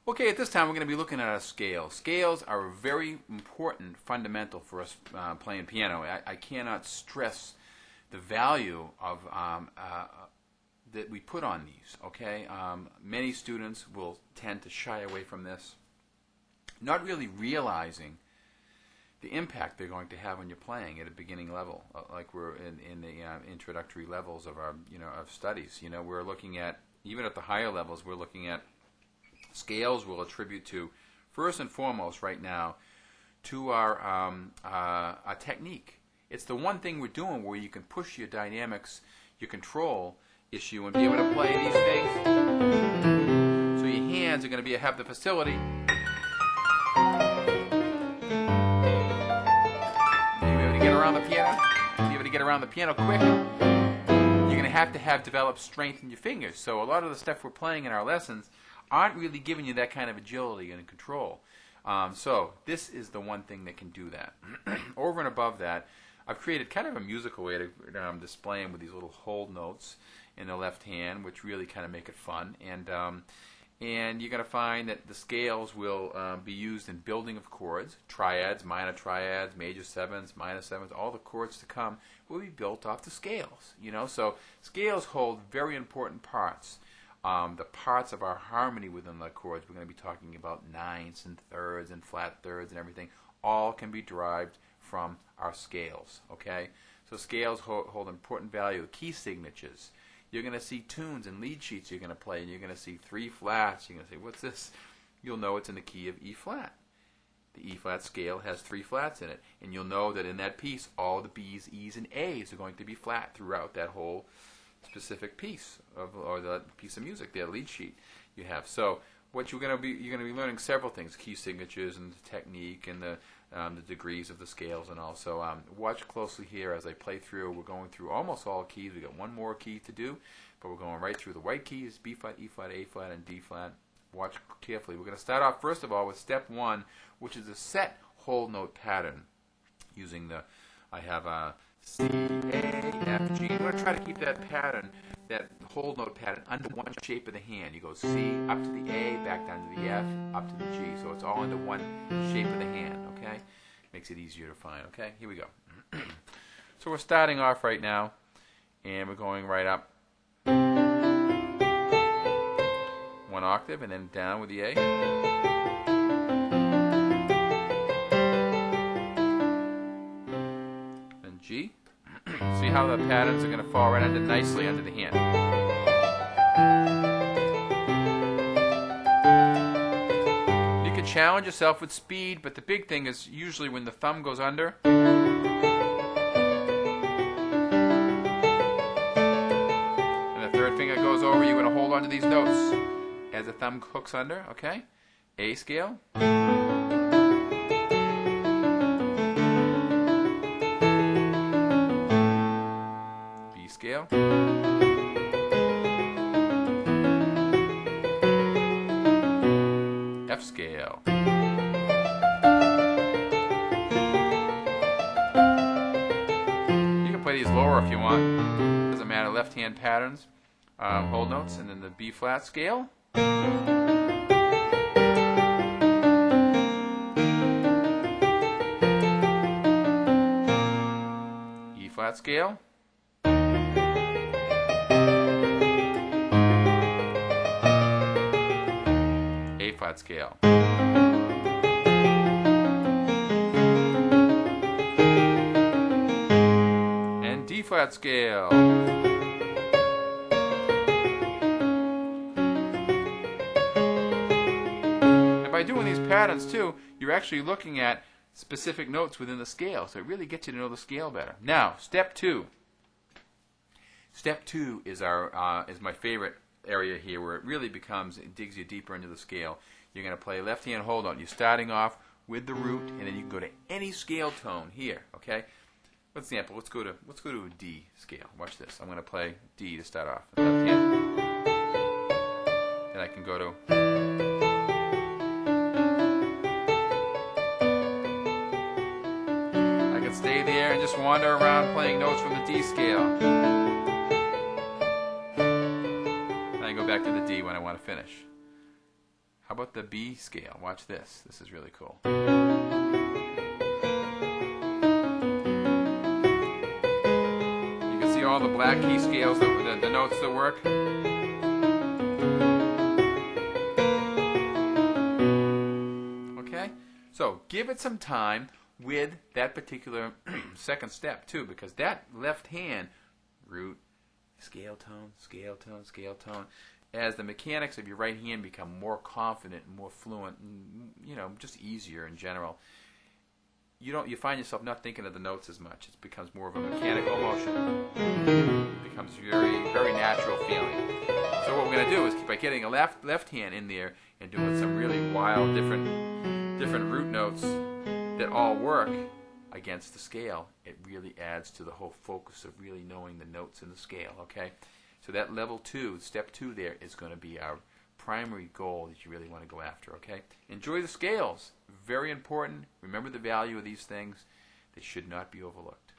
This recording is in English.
Okay, at this time we're going to be looking at a scale. Scales are very important, fundamental for us playing piano. I cannot stress the value of that we put on these. Okay, many students will tend to shy away from this, not really realizing the impact they're going to have when you're playing at a beginning level, like we're in the introductory levels of our of studies. We're looking at, even at the higher levels, we're looking at scales will attribute to, first and foremost right now, to our technique. It's the one thing we're doing where you can push your dynamics, your control issue, and be able to play these things. So your hands are going to have the facility. You're able to get around the piano. You're able to get around the piano quick. You're going to have developed strength in your fingers. So a lot of the stuff we're playing in our lessons aren't really giving you that kind of agility and control. So this is the one thing that can do that. Over and above that, I've created kind of a musical way to display them with these little hold notes in the left hand, which really kind of make it fun. And you're going to find that the scales will be used in building of chords, triads, major sevenths, minor sevenths. All the chords to come will be built off the scales. So scales hold very important parts. The parts of our harmony within the chords, we're going to be talking about ninths and thirds and flat thirds and everything, all can be derived from our scales. Okay, so scales hold important value. Key signatures. You're going to see tunes and lead sheets you're going to play, and you're going to see 3 flats. You're going to say, what's this? You'll know it's in the key of E flat. The E flat scale has 3 flats in it, and you'll know that in that piece, all the B's, E's, and A's are going to be flat throughout that whole specific piece or the piece of music, the lead sheet you have. So what you're going to be learning several things: key signatures and the technique and the degrees of the scales, and also watch closely here as I play through. We're going through almost all keys. We got one more key to do, but we're going right through the white keys: B flat, E flat, A flat, and D flat. Watch carefully. We're going to start off first of all with step 1, which is a set hold note pattern using I have a C, A, F, G. I'm going to try to keep that pattern, that hold note pattern, under one shape of the hand. You go C, up to the A, back down to the F, up to the G. So it's all under one shape of the hand, okay? Makes it easier to find, okay? Here we go. So we're starting off right now, and we're going right up 1 octave, and then down with the A. G. See how the patterns are going to fall right under nicely under the hand. You can challenge yourself with speed, but the big thing is usually when the thumb goes under and the third finger goes over, you're going to hold on to these notes as the thumb hooks under, okay? A scale. Scale. F scale. You can play these lower if you want. Doesn't matter. Left hand patterns, hold notes, and then the B flat scale. E flat scale. Flat scale. And D flat scale. And by doing these patterns too, you're actually looking at specific notes within the scale, so it really gets you to know the scale better. Now, step 2. Step 2 is is my favorite area here, where it really digs you deeper into the scale. You're going to play left hand hold on. You're starting off with the root, and then you can go to any scale tone here. Okay. For example, let's go to a D scale. Watch this. I'm going to play D to start off. Left hand. Then I can go to. I can stay there and just wander around playing notes from the D scale. Go back to the D when I want to finish. How about the B scale? Watch this. This is really cool. You can see all the black key scales, the notes that work. Okay? So give it some time with that particular second step too, because that left hand, root, scale tone, scale tone, scale tone, as the mechanics of your right hand become more confident and more fluent and, you know, just easier in general, you find yourself not thinking of the notes as much. It becomes more of a mechanical motion. It becomes very natural feeling. So what we're going to do is by getting a left hand in there and doing some really wild different root notes that all work against the scale, it really adds to the whole focus of really knowing the notes in the scale, okay? So that level 2, step 2 there is going to be our primary goal that you really want to go after, okay? Enjoy the scales. Very important. Remember the value of these things. They should not be overlooked.